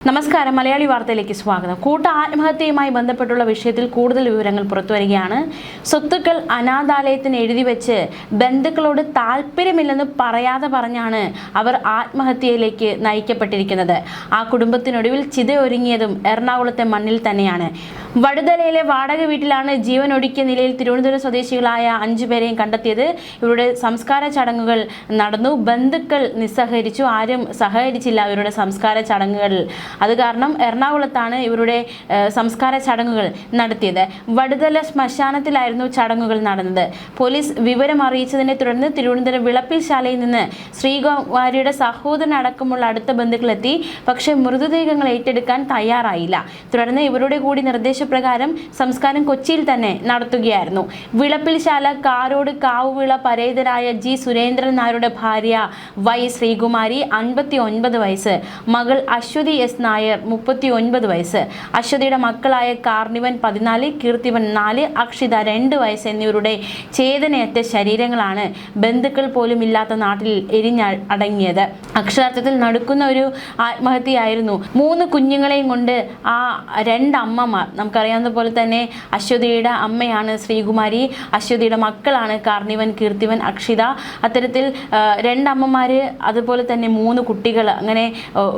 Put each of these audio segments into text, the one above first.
നമസ്കാരം, മലയാളി വാർത്തയിലേക്ക് സ്വാഗതം. കൂട്ട ആത്മഹത്യയുമായി ബന്ധപ്പെട്ടുള്ള വിഷയത്തിൽ കൂടുതൽ വിവരങ്ങൾ പുറത്തുവരികയാണ്. സ്വത്തുക്കൾ അനാഥാലയത്തിന് എഴുതി വെച്ച് ബന്ധുക്കളോട് താല്പര്യമില്ലെന്ന് പറയാതെ പറഞ്ഞാണ് അവർ ആത്മഹത്യയിലേക്ക് നയിക്കപ്പെട്ടിരിക്കുന്നത്. ആ കുടുംബത്തിനൊടുവിൽ ചിതയൊരുങ്ങിയതും എറണാകുളത്തെ മണ്ണിൽ തന്നെയാണ്. വടുതലയിലെ വാടക വീട്ടിലാണ് ജീവനൊടുക്കിയ നിലയിൽ തിരുവനന്തപുരം സ്വദേശികളായ 5 പേരെയും കണ്ടെത്തിയത്. ഇവരുടെ സംസ്കാര ചടങ്ങുകൾ നടന്നു. ബന്ധുക്കൾ നിസ്സഹകരിച്ചു, ആരും സഹകരിച്ചില്ല ഇവരുടെ സംസ്കാര ചടങ്ങുകൾ. അത് കാരണം എറണാകുളത്താണ് ഇവരുടെ സംസ്കാര ചടങ്ങുകൾ നടത്തിയത്. വടുതല ശ്മശാനത്തിലായിരുന്നു ചടങ്ങുകൾ നടന്നത്. പോലീസ് വിവരം അറിയിച്ചതിനെ തുടർന്ന് തിരുവനന്തപുരം വിളപ്പിൽ ശാലയിൽ നിന്ന് ശ്രീകുമാരിയുടെ സഹോദരനടക്കമുള്ള അടുത്ത ബന്ധുക്കളെത്തി. പക്ഷേ മൃതദേഹങ്ങൾ ഏറ്റെടുക്കാൻ തയ്യാറായില്ല. തുടർന്ന് ഇവരുടെ കൂടി നിർദ്ദേശപ്രകാരം സംസ്കാരം കൊച്ചിയിൽ തന്നെ നടത്തുകയായിരുന്നു. വിളപ്പിൽ ശാല കാരോട് കാവുവിള പരേതരായ ജി സുരേന്ദ്രൻ നായരുടെ ഭാര്യ വൈ ശ്രീകുമാരി 59 വയസ്സ്, മകൾ അശ്വതി എസ് നായർ 39 വയസ്സ്, അശ്വതിയുടെ മക്കളായ കാർണിവൻ 14, കീർത്തിവൻ 4, അക്ഷിത 2 വയസ്സ് എന്നിവരുടെ ചേതനയറ്റ ശരീരങ്ങളാണ് ബന്ധുക്കൾ പോലും ഇല്ലാത്ത നാട്ടിൽ എരിഞ്ഞടങ്ങിയത്. അക്ഷരാർത്ഥത്തിൽ നടക്കുന്ന ഒരു ആത്മഹത്യയായിരുന്നു. 3 കുഞ്ഞുങ്ങളെയും കൊണ്ട് ആ 2 അമ്മമാർ, നമുക്കറിയാവുന്ന പോലെ തന്നെ അശ്വതിയുടെ അമ്മയാണ് ശ്രീകുമാരി, അശ്വതിയുടെ മക്കളാണ് കാർണിവൻ, കീർത്തിവൻ, അക്ഷിത. അത്തരത്തിൽ 2 അമ്മമാർ, അതുപോലെ തന്നെ 3 കുട്ടികൾ, അങ്ങനെ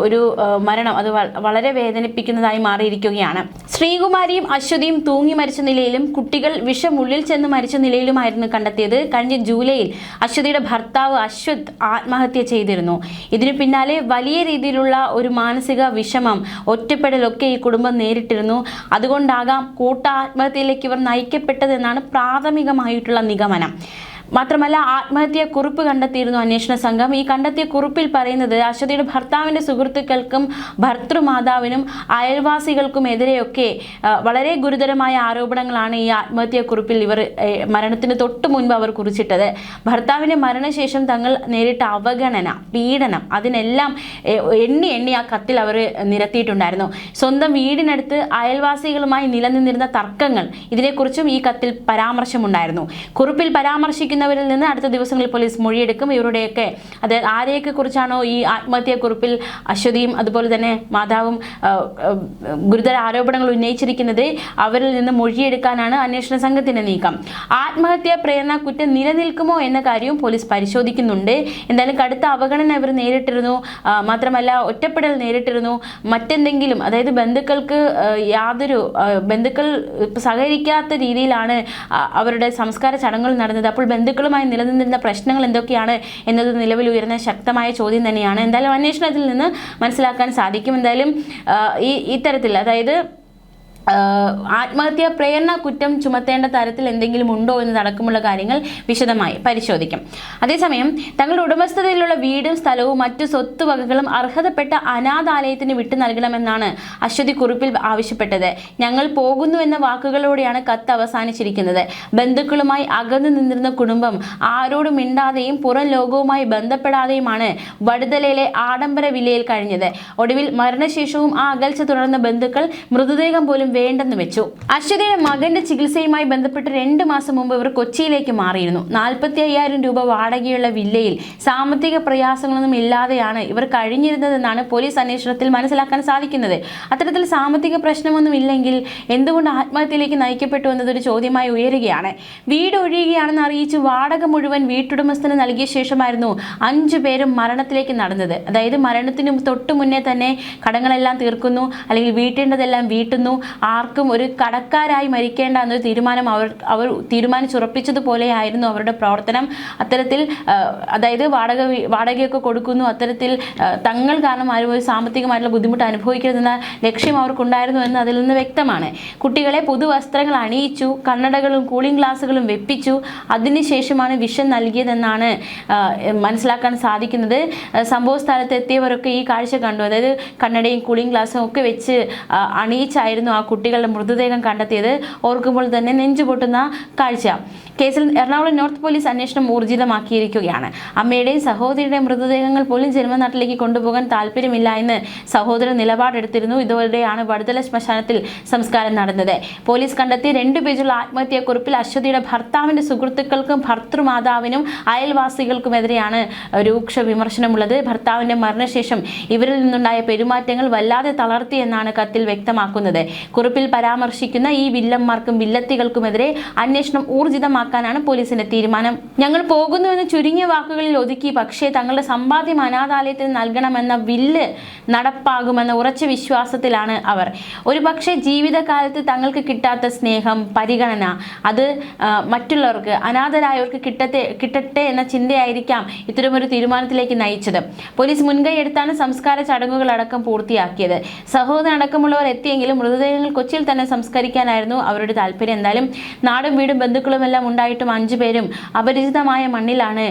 ഒരു മരണം അത് വളരെ വേദനിപ്പിക്കുന്നതായി മാറിയിരിക്കുകയാണ്. ശ്രീകുമാരിയും അശ്വതിയും തൂങ്ങി മരിച്ച നിലയിലും കുട്ടികൾ വിഷമുള്ളിൽ ചെന്ന് മരിച്ച നിലയിലുമായിരുന്നു കണ്ടെത്തിയത്. കഴിഞ്ഞ ജൂലൈയിൽ അശ്വതിയുടെ ഭർത്താവ് അശ്വത് ആത്മഹത്യ ചെയ്തിരുന്നു. ഇതിനു പിന്നാലെ വലിയ രീതിയിലുള്ള ഒരു മാനസിക വിഷമം, ഒറ്റപ്പെടലൊക്കെ ഈ കുടുംബം നേരിട്ടിരുന്നു. അതുകൊണ്ടാകാം കൂട്ട ആത്മഹത്യയിലേക്ക് ഇവർ നയിക്കപ്പെട്ടതെന്നാണ് പ്രാഥമികമായിട്ടുള്ള നിഗമനം. മാത്രമല്ല, ആത്മഹത്യാ കുറിപ്പ് കണ്ടെത്തിയിരുന്നു അന്വേഷണ സംഘം. ഈ കണ്ടെത്തിയ കുറിപ്പിൽ പറയുന്നത് അശ്വതിയുടെ ഭർത്താവിൻ്റെ സുഹൃത്തുക്കൾക്കും ഭർത്തൃമാതാവിനും അയൽവാസികൾക്കും എതിരെയൊക്കെ വളരെ ഗുരുതരമായ ആരോപണങ്ങളാണ് ഈ ആത്മഹത്യാ കുറിപ്പിൽ ഇവർ മരണത്തിന് തൊട്ട് മുൻപ് അവർ കുറിച്ചിട്ടത്. ഭർത്താവിൻ്റെ മരണശേഷം തങ്ങൾ നേരിട്ട അവഗണന, പീഡനം, അതിനെല്ലാം എണ്ണി ആ കത്തിൽ അവർ നിരത്തിയിട്ടുണ്ടായിരുന്നു. സ്വന്തം വീടിനടുത്ത് അയൽവാസികളുമായി നിലനിന്നിരുന്ന തർക്കങ്ങൾ, ഇതിനെക്കുറിച്ചും ഈ കത്തിൽ പരാമർശമുണ്ടായിരുന്നു. കുറിപ്പിൽ പരാമർശിക്കുന്ന വരിൽ നിന്ന് അടുത്ത ദിവസങ്ങളിൽ പോലീസ് മൊഴിയെടുക്കും. ഇവരുടെയൊക്കെ, അതായത് ആരെയൊക്കെ കുറിച്ചാണോ ഈ ആത്മഹത്യാ കുറിപ്പിൽ അശ്വതിയും അതുപോലെ തന്നെ മാതാവും ഗുരുതര ആരോപണങ്ങൾ ഉന്നയിച്ചിരിക്കുന്നത്, അവരിൽ നിന്ന് മൊഴിയെടുക്കാനാണ് അന്വേഷണ സംഘത്തിന്റെ നീക്കം. ആത്മഹത്യാ പ്രേരണ കുറ്റം നിലനിൽക്കുമോ എന്ന കാര്യവും പോലീസ് പരിശോധിക്കുന്നുണ്ട്. എന്തായാലും കടുത്ത അവഗണന ഇവർ നേരിട്ടിരുന്നു. മാത്രമല്ല, ഒറ്റപ്പെടൽ നേരിട്ടിരുന്നു. മറ്റെന്തെങ്കിലും, അതായത് ബന്ധുക്കൾ സഹകരിക്കാത്ത രീതിയിലാണ് അവരുടെ സംസ്കാര ചടങ്ങുകൾ നടന്നത്. അപ്പോൾ ബന്ധുക്കളുമായി നിലനിന്നിരുന്ന പ്രശ്നങ്ങൾ എന്തൊക്കെയാണ് എന്നത് നിലവിൽ ഉയർന്ന ശക്തമായ ചോദ്യം തന്നെയാണ്. എന്തായാലും അന്വേഷണത്തിൽ നിന്ന് മനസ്സിലാക്കാൻ സാധിക്കും. എന്തായാലും ഇത്തരത്തിൽ, അതായത് ആത്മഹത്യാ പ്രേരണ കുറ്റം ചുമത്തേണ്ട തരത്തിൽ എന്തെങ്കിലും ഉണ്ടോ എന്നതടക്കമുള്ള കാര്യങ്ങൾ വിശദമായി പരിശോധിക്കും. അതേസമയം തങ്ങളുടെ ഉടമസ്ഥതയിലുള്ള വീടും സ്ഥലവും മറ്റു സ്വത്തുവകകളും അർഹതപ്പെട്ട അനാഥാലയത്തിന് വിട്ടു നൽകണമെന്നാണ് അശ്വതി കുറിപ്പിൽ ആവശ്യപ്പെട്ടത്. ഞങ്ങൾ പോകുന്നു എന്ന വാക്കുകളോടെയാണ് കത്ത് അവസാനിച്ചിരിക്കുന്നത്. ബന്ധുക്കളുമായി അകന്നു നിന്നിരുന്ന കുടുംബം ആരോടും മിണ്ടാതെയും പുറം ലോകവുമായി ബന്ധപ്പെടാതെയുമാണ് വടുതലയിലെ ആഡംബര വില്ലയിൽ കഴിഞ്ഞത്. ഒടുവിൽ മരണശേഷവും ആ അകൽച്ച തുടർന്ന ബന്ധുക്കൾ മൃതദേഹം പോലും വേണ്ടെന്ന് വെച്ചു. അശ്വതിയുടെ മകന്റെ ചികിത്സയുമായി ബന്ധപ്പെട്ട് 2 മാസം മുമ്പ് ഇവർ കൊച്ചിയിലേക്ക് മാറിയിരുന്നു. 45,000 രൂപ വാടകയുള്ള വില്ലയിൽ സാമ്പത്തിക പ്രയാസങ്ങളൊന്നും ഇല്ലാതെയാണ് ഇവർ കഴിഞ്ഞിരുന്നതെന്നാണ് പോലീസ് അന്വേഷണത്തിൽ മനസ്സിലാക്കാൻ സാധിക്കുന്നത്. അത്തരത്തിൽ സാമ്പത്തിക പ്രശ്നമൊന്നും ഇല്ലെങ്കിൽ എന്തുകൊണ്ട് ആത്മഹത്യയിലേക്ക് നയിക്കപ്പെട്ടു എന്നതൊരു ചോദ്യമായി ഉയരുകയാണ്. വീട് ഒഴിയുകയാണെന്ന് അറിയിച്ച് വാടക മുഴുവൻ വീട്ടുടമസ്ഥന് നൽകിയ ശേഷമായിരുന്നു 5 പേരും മരണത്തിലേക്ക് നടന്നത്. അതായത് മരണത്തിന് തൊട്ട് മുന്നേ തന്നെ കടങ്ങളെല്ലാം തീർക്കുന്നു, അല്ലെങ്കിൽ വീട്ടേണ്ടതെല്ലാം വീട്ടുന്നു. ആർക്കും ഒരു കടക്കാരായി മരിക്കേണ്ട എന്നൊരു തീരുമാനം അവർ തീരുമാനിച്ചുറപ്പിച്ചതുപോലെയായിരുന്നു അവരുടെ പ്രവർത്തനം. അത്തരത്തിൽ, അതായത് വാടകയൊക്കെ കൊടുക്കുന്നു. അത്തരത്തിൽ തങ്ങൾ കാരണം ആരും ഒരു സാമ്പത്തികമായിട്ടുള്ള ബുദ്ധിമുട്ട് അനുഭവിക്കരുതെന്ന ലക്ഷ്യം അവർക്കുണ്ടായിരുന്നു എന്ന് അതിൽ നിന്ന് വ്യക്തമാണ്. കുട്ടികളെ പുതുവസ്ത്രങ്ങൾ അണിയിച്ചു, കണ്ണടകളും കൂളിംഗ് ഗ്ലാസുകളും വെപ്പിച്ചു. അതിനുശേഷമാണ് വിഷം നൽകിയതെന്നാണ് മനസ്സിലാക്കാൻ സാധിക്കുന്നത്. സംഭവ സ്ഥലത്ത് എത്തിയവരൊക്കെ ഈ കാഴ്ച കണ്ടു. അതായത് കണ്ണടയും കൂളിംഗ് ഗ്ലാസും ഒക്കെ വെച്ച് അണിയിച്ചായിരുന്നു ആ കുട്ടികളുടെ മൃതദേഹം കണ്ടെത്തിയത് ഓർക്കുമ്പോൾ തന്നെ നെഞ്ചുപൊട്ടുന്ന കാഴ്ച. കേസിൽ എറണാകുളം നോർത്ത് പോലീസ് അന്വേഷണം ഊർജിതമാക്കിയിരിക്കുകയാണ്. അമ്മയുടെയും സഹോദരിയുടെയും മൃതദേഹങ്ങൾ പോലും ജന്മനാട്ടിലേക്ക് കൊണ്ടുപോകാൻ താല്പര്യമില്ല എന്ന് സഹോദരൻ നിലപാടെടുത്തിരുന്നു. ഇതോടെയാണ് വടുതല ശ്മശാനത്തിൽ സംസ്കാരം നടന്നത്. പോലീസ് കണ്ടെത്തിയ 2 പേജുള്ള ആത്മഹത്യാക്കുറിപ്പിൽ അശ്വതിയുടെ ഭർത്താവിന്റെ സുഹൃത്തുക്കൾക്കും ഭർത്തൃമാതാവിനും അയൽവാസികൾക്കുമെതിരെയാണ് രൂക്ഷ വിമർശനമുള്ളത്. ഭർത്താവിന്റെ മരണശേഷം ഇവരിൽ നിന്നുണ്ടായ പെരുമാറ്റങ്ങൾ വല്ലാതെ തളർത്തി എന്നാണ് കത്തിൽ വ്യക്തമാക്കുന്നത്. കുറിപ്പിൽ പരാമർശിക്കുന്ന ഈ വില്ലന്മാർക്കും വില്ലത്തികൾക്കുമെതിരെ അന്വേഷണം ഊർജിതമാക്കാനാണ് പോലീസിന്റെ തീരുമാനം. ഞങ്ങൾ പോകുന്നുവെന്ന് ചുരുങ്ങിയ വാക്കുകളിൽ ഒതുക്കി, പക്ഷേ തങ്ങളുടെ സമ്പാദ്യം അനാഥാലയത്തിന് നൽകണമെന്ന വില്ല് നടപ്പാകുമെന്ന ഉറച്ച വിശ്വാസത്തിലാണ് അവർ. ഒരുപക്ഷെ ജീവിതകാലത്ത് തങ്ങൾക്ക് കിട്ടാത്ത സ്നേഹം, പരിഗണന അത് മറ്റുള്ളവർക്ക്, അനാഥരായവർക്ക് കിട്ടട്ടെ എന്ന ചിന്തയായിരിക്കാം ഇത്തരമൊരു തീരുമാനത്തിലേക്ക് നയിച്ചത്. പോലീസ് മുൻകൈ എടുത്താണ് സംസ്കാര ചടങ്ങുകളടക്കം പൂർത്തിയാക്കിയത്. സഹോദരൻ അടക്കമുള്ളവർ എത്തിയെങ്കിലും മൃതദേഹങ്ങൾ കൊച്ചിയിൽ തന്നെ സംസ്കരിക്കാനായിരുന്നു അവരുടെ താല്പര്യം. എന്തായാലും നാടും വീടും ബന്ധുക്കളുമെല്ലാം ഉണ്ടായിട്ടും 5 പേരും അപരിചിതമായ മണ്ണിലാണ്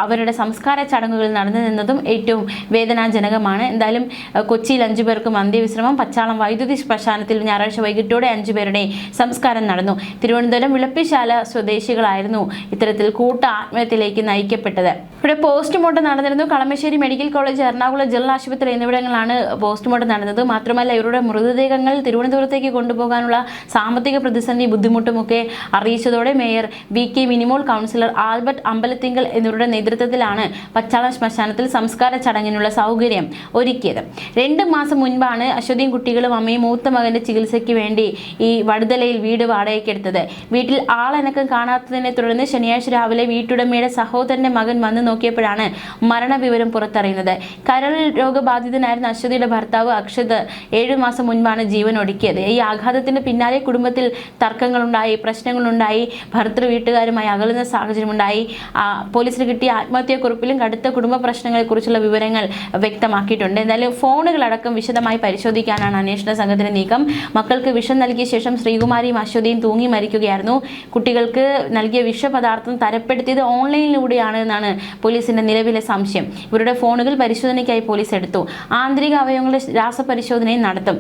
അവരുടെ സംസ്കാര ചടങ്ങുകൾ നടന്നതെന്നതും ഏറ്റവും വേദനാജനകമാണ്. എന്തായാലും കൊച്ചിയിൽ 5 പേർക്കും അന്ത്യവിശ്രമം. പച്ചാളം വൈദ്യുതി ശ്മശാനത്തിൽ ഞായറാഴ്ച വൈകിട്ടോടെ 5 പേരുടെ സംസ്കാരം നടന്നു. തിരുവനന്തപുരം വിളപ്പിശാല സ്വദേശികളായിരുന്നു ഇത്തരത്തിൽ കൂട്ട ആത്മഹത്യയിലേക്ക് നയിക്കപ്പെട്ടത്. ഇവിടെ പോസ്റ്റ്മോർട്ടം നടന്നിരുന്നു. കളമശ്ശേരി മെഡിക്കൽ കോളേജ്, എറണാകുളം ജില്ലാ ആശുപത്രി എന്നിവിടങ്ങളിലാണ് പോസ്റ്റ്മോർട്ടം നടന്നത്. മാത്രമല്ല ഇവരുടെ മൃതദേഹങ്ങൾ തിരുവനന്തപുരത്തേക്ക് കൊണ്ടുപോകാനുള്ള സാമ്പത്തിക പ്രതിസന്ധി ബുദ്ധിമുട്ടുമൊക്കെ അറിയിച്ചതോടെ mayor VK Minimol, councillor Albert Ambalathinkal എന്നിവരുടെ നേതൃത്വത്തിലാണ് പച്ചാളം ശ്മശാനത്തിൽ സംസ്കാര ചടങ്ങിനുള്ള സൗകര്യം ഒരുക്കിയത്. 2 മാസം മുൻപാണ് അശ്വതിയും കുട്ടികളും അമ്മയും മൂത്ത മകന്റെ ചികിത്സയ്ക്ക് വേണ്ടി ഈ വടുതലയിൽ വീട് വാടകയ്ക്കെടുത്തത്. വീട്ടിൽ ആളനക്കം കാണാത്തതിനെ തുടർന്ന് ശനിയാഴ്ച രാവിലെ വീട്ടുടമയുടെ സഹോദരന്റെ മകൻ വന്നു നോക്കിയപ്പോഴാണ് മരണവിവരം പുറത്തറിയുന്നത്. കരൾ രോഗബാധിതനായിരുന്ന അശ്വതിയുടെ ഭർത്താവ് അക്ഷത് 7 മാസം മുൻപാണ് ജീവൻ ഒടുക്കിയത്. ഈ ആഘാതത്തിന് പിന്നാലെ കുടുംബത്തിൽ തർക്കങ്ങളുണ്ടായി, പ്രശ്നങ്ങളുണ്ടായി, ഭർത്തൃ വീട്ടുകാരുമായി അകലുന്ന സാഹചര്യമുണ്ടായി. പോലീസിന് കിട്ടിയ ആത്മഹത്യാക്കുറിപ്പിലും കടുത്ത കുടുംബ പ്രശ്നങ്ങളെക്കുറിച്ചുള്ള വിവരങ്ങൾ വ്യക്തമാക്കിയിട്ടുണ്ട്. എന്തായാലും ഫോണുകളടക്കം വിശദമായി പരിശോധിക്കാനാണ് അന്വേഷണ സംഘത്തിന്റെ നീക്കം. മക്കൾക്ക് വിഷം നൽകിയ ശേഷം ശ്രീകുമാരിയും അശ്വതിയും തൂങ്ങി മരിക്കുകയായിരുന്നു. കുട്ടികൾക്ക് നൽകിയ വിഷപദാർത്ഥം തരപ്പെടുത്തിയത് ഓൺലൈനിലൂടെയാണ് എന്നാണ് പോലീസിന്റെ നിലവിലെ സംശയം. ഇവരുടെ ഫോണുകൾ പരിശോധനയ്ക്കായി പോലീസ് എടുത്തു. ആന്തരിക അവയവങ്ങളുടെ രാസപരിശോധനയും നടത്തും.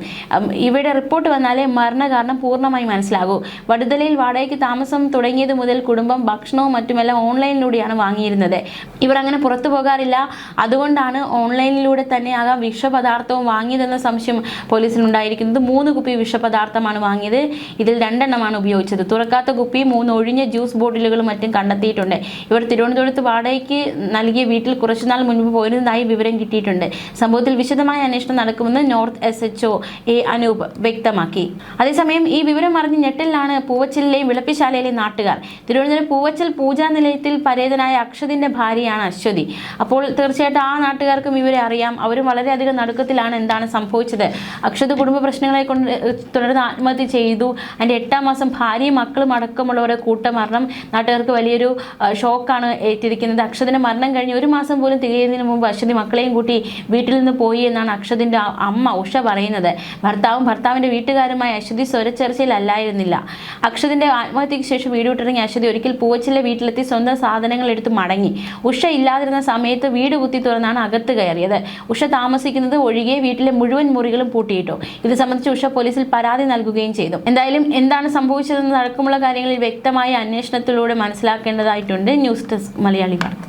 ഇവിടെ റിപ്പോർട്ട് വന്നാലേ മരണകാരണം പൂർണ്ണമായി മനസ്സിലാകൂ. വടുതലയിൽ വാടകയ്ക്ക് താമസം തുടങ്ങിയത് മുതൽ കുടുംബം ഭക്ഷണവും മറ്റുമെല്ലാം ഓൺലൈനിലൂടെയാണ് വാങ്ങിയിരുന്നത്. ഇവർ അങ്ങനെ പുറത്തു പോകാറില്ല. അതുകൊണ്ടാണ് ഓൺലൈനിലൂടെ തന്നെ ആകാം വിഷപദാർത്ഥവും വാങ്ങിയതെന്ന സംശയം പോലീസിനുണ്ടായിരിക്കുന്നത്. 3 കുപ്പി വിഷപദാർത്ഥമാണ് വാങ്ങിയത്. ഇതിൽ 2 എണ്ണമാണ് ഉപയോഗിച്ചത്. തുറക്കാത്ത കുപ്പി, 3 ഒഴിഞ്ഞ ജ്യൂസ് ബോട്ടിലുകളും മറ്റും കണ്ടെത്തിയിട്ടുണ്ട്. ഇവർ തിരുവനന്തപുരത്ത് വാടകയ്ക്ക് നൽകിയ വീട്ടിൽ കുറച്ചുനാൾ മുൻപ് പോയിരുന്നതായി വിവരം കിട്ടിയിട്ടുണ്ട്. സംഭവത്തിൽ വിശദമായ അന്വേഷണം നടക്കുമെന്ന് നോർത്ത് SHO A അനൂപ് വ്യക്തമാക്കി. അതേസമയം ഈ വിവരം അറിഞ്ഞ് ഞെട്ടലിലാണ് പൂവച്ചലിലെയും വിളപ്പിശാലയിലെയും നാട്ടുകാർ. തിരുവനന്തപുരം പൂവച്ചൽ പൂജാ നിലയത്തിൽ പരേതനായ അക്ഷതിന്റെ ഭാര്യയാണ് അശ്വതി. അപ്പോൾ തീർച്ചയായിട്ടും ആ നാട്ടുകാർക്കും ഇവരെ അറിയാം. അവരും വളരെയധികം നടുക്കത്തിലാണ്. എന്താണ് സംഭവിച്ചത്? അക്ഷത് കുടുംബ പ്രശ്നങ്ങളെ കൊണ്ട് തുടർന്ന് ആത്മഹത്യ ചെയ്തു. അതിൻ്റെ 8ാം മാസം ഭാര്യയും മക്കളും അടക്കമുള്ളവരെ കൂട്ടമരണം. നാട്ടുകാർക്ക് വലിയൊരു ഷോക്കാണ് ഏറ്റിരിക്കുന്നത്. അക്ഷതിന്റെ മരണം കഴിഞ്ഞ് 1 മാസം പോലും തികയുന്നതിന് മുമ്പ് അശ്വതി മക്കളെയും കൂട്ടി വീട്ടിൽ നിന്ന് പോയി എന്നാണ് അക്ഷതിന്റെ അമ്മ ഉഷ പറയുന്നത്. ഭർത്താവിന്റെ വീട്ടുകാരുമായി അശ്വതി സ്വരച്ചേർച്ചയിലല്ലായിരുന്നില്ല. അക്ഷതിന്റെ ആത്മഹത്യയ്ക്ക് ശേഷം വീട് വിട്ടിറങ്ങി അശ്വതി ഒരിക്കൽ പൂവച്ചിലെ വീട്ടിലെത്തി സ്വന്തം സാധനങ്ങൾ എടുത്ത് മടങ്ങി. ഉഷ ഇല്ലാതിരുന്ന സമയത്ത് വീട് കുത്തി തുറന്നാണ് അകത്ത് കയറിയത്. ഉഷ താമസിക്കുന്നത് ഒഴികെ വീട്ടിലെ മുഴുവൻ മുറികളും പൂട്ടിയിട്ടു. ഇത് സംബന്ധിച്ച് ഉഷ പോലീസിൽ പരാതി നൽകുകയും ചെയ്തു. എന്തായാലും എന്താണ് സംഭവിച്ചതെന്ന് അടക്കമുള്ള കാര്യങ്ങളിൽ വ്യക്തമായ അന്വേഷണത്തിലൂടെ മനസ്സിലാക്കേണ്ടതായിട്ടുണ്ട്. ന്യൂസ് ഡെസ്ക് മലയാളി വാർത്ത.